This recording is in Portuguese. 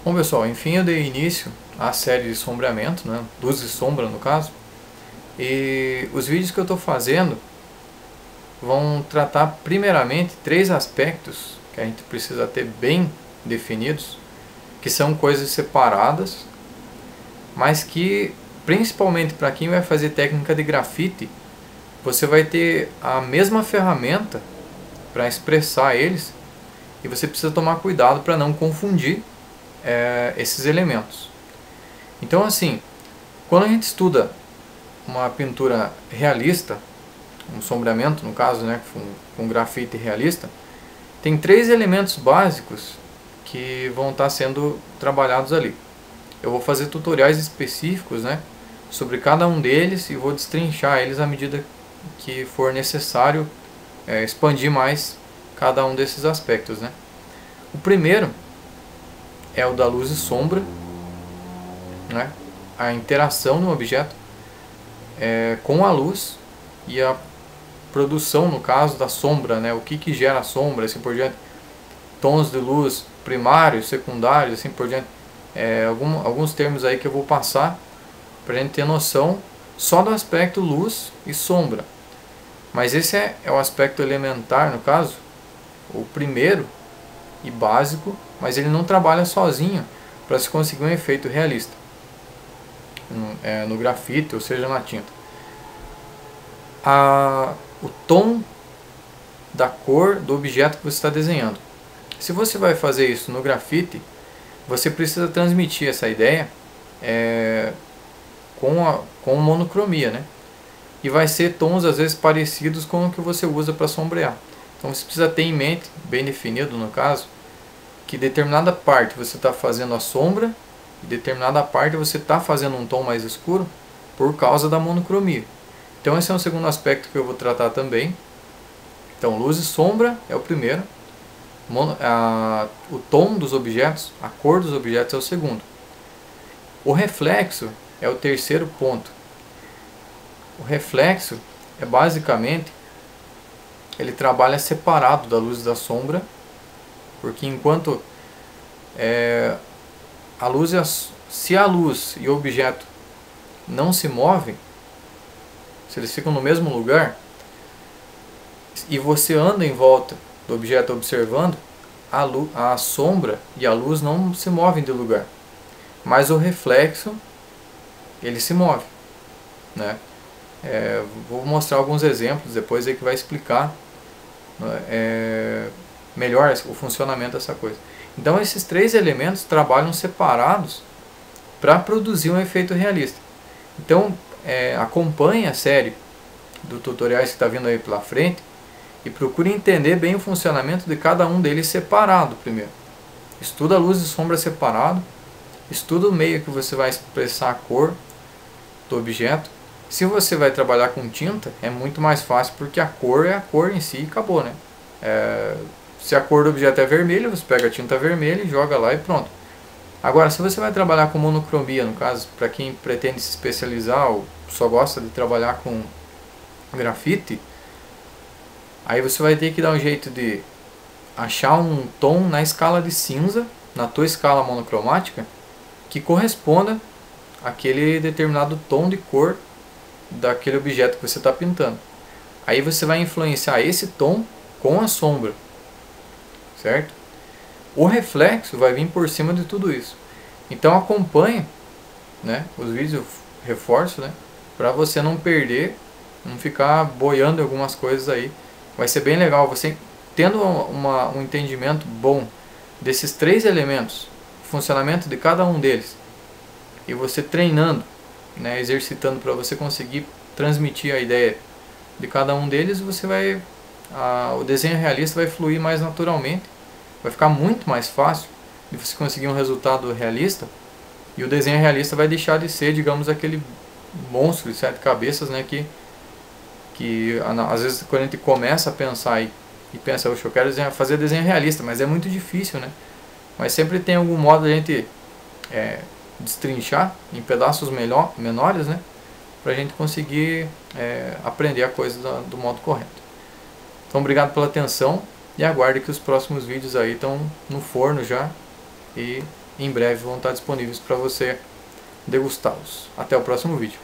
Bom pessoal, enfim eu dei início à série de sombreamento, né? Luz e sombra no caso, e os vídeos que eu estou fazendo vão tratar primeiramente três aspectos que a gente precisa ter bem definidos, que são coisas separadas, mas que principalmente para quem vai fazer técnica de grafite, você vai ter a mesma ferramenta para expressar eles e você precisa tomar cuidado para não confundir esses elementos. Então assim, quando a gente estuda uma pintura realista, um sombreamento no caso, né, com grafite realista, tem três elementos básicos que vão estar sendo trabalhados ali. Eu vou fazer tutoriais específicos, né, sobre cada um deles e vou destrinchar eles à medida que for necessário expandir mais cada um desses aspectos, né. O primeiro é o da luz e sombra, né, a interação no objeto com a luz e a produção, no caso, da sombra, né, o que gera a sombra, assim por diante, tons de luz primários, secundários, assim por diante, alguns termos aí que eu vou passar para a gente ter noção só do aspecto luz e sombra. Mas esse é o aspecto elementar, no caso, o primeiro e básico, mas ele não trabalha sozinho para se conseguir um efeito realista no grafite, ou seja, na tinta. O tom da cor do objeto que você está desenhando. Se você vai fazer isso no grafite, você precisa transmitir essa ideia com monocromia, né? E vai ser tons às vezes parecidos com o que você usa para sombrear. Então você precisa ter em mente, bem definido no caso, que determinada parte você está fazendo a sombra e determinada parte você está fazendo um tom mais escuro por causa da monocromia. Então esse é um segundo aspecto que eu vou tratar também. Então luz e sombra é o primeiro, o tom dos objetos, a cor dos objetos é o segundo. O reflexo é o terceiro ponto. O reflexo é basicamente, ele trabalha separado da luz e da sombra, porque enquanto se a luz e o objeto não se movem, se eles ficam no mesmo lugar, e você anda em volta do objeto observando, a sombra e a luz não se movem de lugar, mas o reflexo ele se move, né? Vou mostrar alguns exemplos depois aí que vai explicar melhor o funcionamento dessa coisa. Então esses três elementos trabalham separados para produzir um efeito realista. Então acompanhe a série do tutoriais que está vindo aí pela frente e procure entender bem o funcionamento de cada um deles separado primeiro. Estuda a luz e sombra separado, estuda o meio que você vai expressar a cor do objeto. Se você vai trabalhar com tinta, é muito mais fácil porque a cor é a cor em si e acabou, né? Se a cor do objeto é vermelha, você pega a tinta vermelha e joga lá e pronto. Agora, se você vai trabalhar com monocromia, no caso, para quem pretende se especializar ou só gosta de trabalhar com grafite, aí você vai ter que dar um jeito de achar um tom na escala de cinza, na tua escala monocromática, que corresponda àquele determinado tom de cor daquele objeto que você está pintando. Aí você vai influenciar esse tom com a sombra, certo? O reflexo vai vir por cima de tudo isso. Então acompanhe, né, os vídeos, eu reforço, né, para você não perder, não ficar boiando em algumas coisas aí. Vai ser bem legal você tendo um entendimento bom desses três elementos, o funcionamento de cada um deles, e você treinando, né, exercitando para você conseguir transmitir a ideia de cada um deles, você vai o desenho realista vai fluir mais naturalmente, vai ficar muito mais fácil de você conseguir um resultado realista, e o desenho realista vai deixar de ser, digamos, aquele monstro de sete cabeças, né, que às vezes quando a gente começa a pensar e pensa, eu quero fazer desenho realista, mas é muito difícil, né? Mas sempre tem algum modo de a gente destrinchar em pedaços menores, né, para a gente conseguir aprender a coisa do modo correto. Então obrigado pela atenção e aguarde que os próximos vídeos aí estão no forno já, e em breve vão estar disponíveis para você degustá-los. Até o próximo vídeo.